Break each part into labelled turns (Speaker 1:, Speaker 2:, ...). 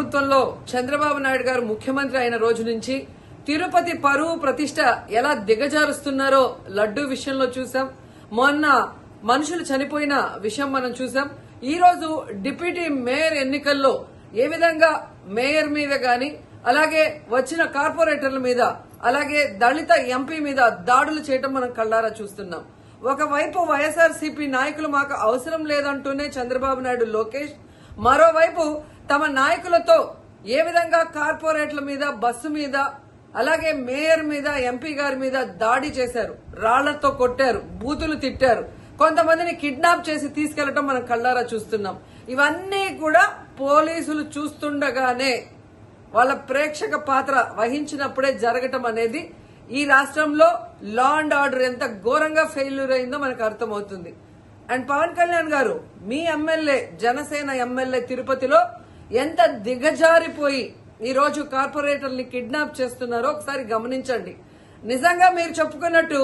Speaker 1: ప్రభుత్వంలో చంద్రబాబు నాయుడు గారు ముఖ్యమంత్రి అయిన రోజు నుంచి తిరుపతి పరువు ప్రతిష్ట ఎలా దిగజారుస్తున్నారో లడ్డూ విషయంలో చూసాం. మొన్న మనుషులు చనిపోయిన విషయం మనం చూసాం. ఈ రోజు డిప్యూటీ మేయర్ ఎన్నికల్లో ఏ విధంగా మేయర్ మీద గాని, అలాగే వచ్చిన కార్పొరేటర్ల మీద, అలాగే దళిత ఎంపీ మీద దాడులు చేయడం మనం కళ్ళారా చూస్తున్నాం. ఒకవైపు వైఎస్ఆర్సీపీ నాయకులు మాకు అవసరం లేదంటూనే చంద్రబాబు నాయుడు, లోకేష్, మరోవైపు తమ నాయకులతో ఏ విధంగా కార్పొరేట్ల మీద, బస్సు మీద, అలాగే మేయర్ మీద, ఎంపీ గారి మీద దాడి చేశారు, రాళ్లతో కొట్టారు, బూతులు తిట్టారు, కొంతమందిని కిడ్నాప్ చేసి తీసుకెళ్లడం మనం కళ్ళారా చూస్తున్నాం. ఇవన్నీ కూడా పోలీసులు చూస్తుండగానే వాళ్ళ ప్రేక్షక పాత్ర వహించినప్పుడే జరగటం అనేది ఈ రాష్ట్రంలో లా అండ్ ఆర్డర్ ఎంత ఘోరంగా ఫెయిల్యూర్ అయిందో మనకు అర్థమవుతుంది. అండ్ పవన్ కళ్యాణ్ గారు, మీ ఎమ్మెల్యే, జనసేన ఎమ్మెల్యే తిరుపతిలో ఎంత దిగజారిపోయి ఈ రోజు కార్పొరేటర్ని కిడ్నాప్ చేస్తున్నారో ఒకసారి గమనించండి. నిజంగా మీరు చెప్పుకున్నట్టు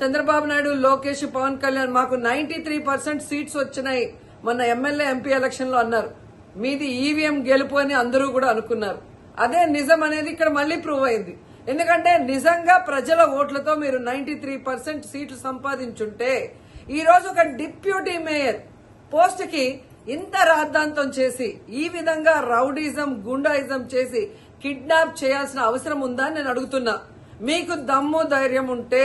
Speaker 1: చంద్రబాబు నాయుడు, లోకేష్, పవన్ కళ్యాణ్ మాకు 93% సీట్స్ వచ్చినాయి మొన్న ఎమ్మెల్యే, ఎంపీ ఎలక్షన్ లో అన్నారు. మీది ఈవీఎం గెలుపు అని అందరూ కూడా అనుకున్నారు. అదే నిజం అనేది ఇక్కడ మళ్లీ ప్రూవ్ అయింది. ఎందుకంటే నిజంగా ప్రజల ఓట్లతో మీరు 93% సీట్లు సంపాదించుంటే ఈ రోజు ఒక డిప్యూటీ మేయర్ పోస్ట్ కి ఇంత రాద్ధాంతం చేసి, ఈ విధంగా రౌడీజం, గుండాయిజం చేసి కిడ్నాప్ చేయాల్సిన అవసరం ఉందా అని నేను అడుగుతున్నా. మీకు దమ్ము ధైర్యం ఉంటే,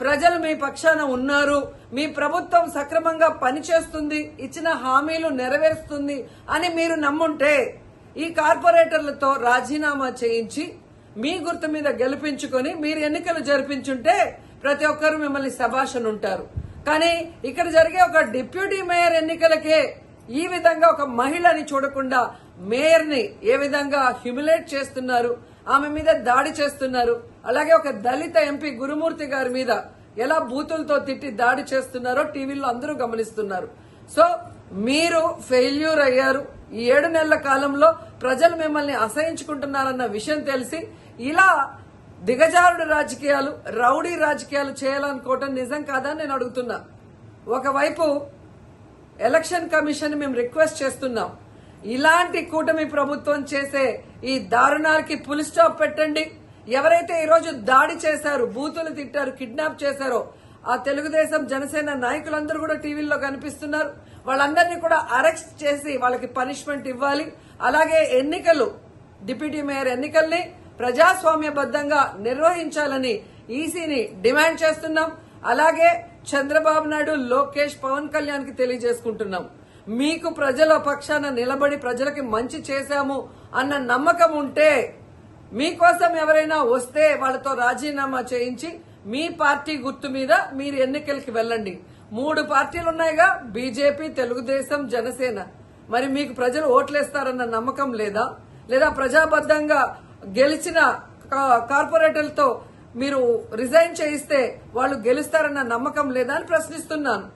Speaker 1: ప్రజలు మీ పక్షాన ఉన్నారు, మీ ప్రభుత్వం సక్రమంగా పనిచేస్తుంది, ఇచ్చిన హామీలు నెరవేరుస్తుంది అని మీరు నమ్ముంటే ఈ కార్పొరేటర్లతో రాజీనామా చేయించి మీ గుర్తు మీద గెలిపించుకొని మీరు ఎన్నికలు జరిపించుంటే ప్రతి ఒక్కరు మిమ్మల్ని శభాష్ ఉంటారు. కానీ ఇక్కడ జరిగే ఒక డిప్యూటీ మేయర్ ఎన్నికలకే ఈ విధంగా ఒక మహిళని చూడకుండా మేయర్ ని ఏ విధంగా హ్యూమిలేట్ చేస్తున్నారు, ఆమె మీద దాడి చేస్తున్నారు, అలాగే ఒక దళిత ఎంపీ గురుమూర్తి గారి మీద ఎలా బూతులతో తిట్టి దాడి చేస్తున్నారో టీవీలో అందరూ గమనిస్తున్నారు. సో మీరు ఫెయిల్యూర్ అయ్యారు. ఈ 7 నెలల కాలంలో ప్రజలు మిమ్మల్ని అసహించుకుంటున్నారన్న విషయం తెలిసి ఇలా దిగజారుడు రాజకీయాలు, రౌడీ రాజకీయాలు చేయాలనుకోవటం నిజం కాదని నేను అడుగుతున్నా. ఒకవైపు ఎలక్షన్ కమిషన్ మేము రిక్వెస్ట్ చేస్తున్నాం, ఇలాంటి కూటమి ప్రభుత్వం చేసే ఈ దారుణాలకి ఫుల్ స్టాప్ పెట్టండి. ఎవరైతే ఈ రోజు దాడి చేశారు, బూతులు తిట్టారు, కిడ్నాప్ చేశారో ఆ తెలుగుదేశం, జనసేన నాయకులందరూ కూడా టీవీల్లో కనిపిస్తున్నారు. వాళ్ళందరినీ కూడా అరెస్ట్ చేసి వాళ్ళకి పనిష్మెంట్ ఇవ్వాలి. అలాగే ఎన్నికలు, డిప్యూటీ మేయర్ ఎన్నికల్ని ప్రజాస్వామ్యబద్దంగా నిర్వహించాలని ఈసీని డిమాండ్ చేస్తున్నాం. అలాగే చంద్రబాబు నాయుడు, లోకేష్, పవన్ కళ్యాణ్ కి తెలియజేసుకుంటున్నాం, మీకు ప్రజల పక్షాన నిలబడి ప్రజలకి మంచి చేశాము అన్న నమ్మకం ఉంటే, మీకోసం ఎవరైనా వస్తే వాళ్ళతో రాజీనామా చేయించి మీ పార్టీ గుర్తు మీద మీరు ఎన్నికలకి వెళ్ళండి. 3 పార్టీలు ఉన్నాయిగా, బీజేపీ, తెలుగుదేశం, జనసేన. మరి మీకు ప్రజలు ఓట్లేస్తారన్న నమ్మకం లేదా? లేదా ప్రజాబద్దంగా గెలిచిన కార్పొరేటర్లతో మీరు రిజైన్ చేయిస్తే వాళ్ళు గెలుస్తారన్న నమ్మకం లేదా అని ప్రశ్నిస్తున్నాను.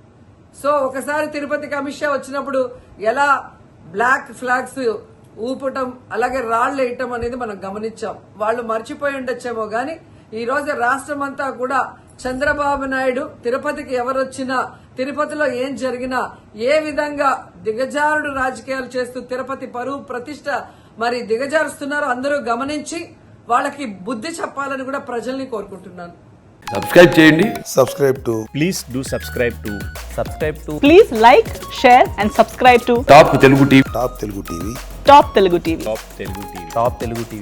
Speaker 1: సో ఒకసారి తిరుపతికి అమిత్ షా వచ్చినప్పుడు ఎలా బ్లాక్ ఫ్లాగ్స్ ఊపటం, అలాగే రాళ్లు వేయటం అనేది మనం గమనించాం. వాళ్ళు మర్చిపోయి ఉండొచ్చేమో గాని ఈ రోజు రాష్ట్రం అంతా కూడా చంద్రబాబు నాయుడు తిరుపతికి ఎవరొచ్చినా, తిరుపతిలో ఏం జరిగినా, ఏ విధంగా దిగజారుడు రాజకీయాలు చేస్తూ తిరుపతి పరువు ప్రతిష్ట మరి దిగజారుస్తున్నారో అందరూ గమనించి వాళ్ళకి బుద్ధి చెప్పాలని కూడా ప్రజల్ని కోరుకుంటున్నాను.
Speaker 2: సబ్స్క్రైబ్ చేయండి.
Speaker 3: Please do subscribe to.
Speaker 4: Please like, share and subscribe to
Speaker 2: top Telugu TV.
Speaker 4: Top Telugu TV.
Speaker 3: Top Telugu TV.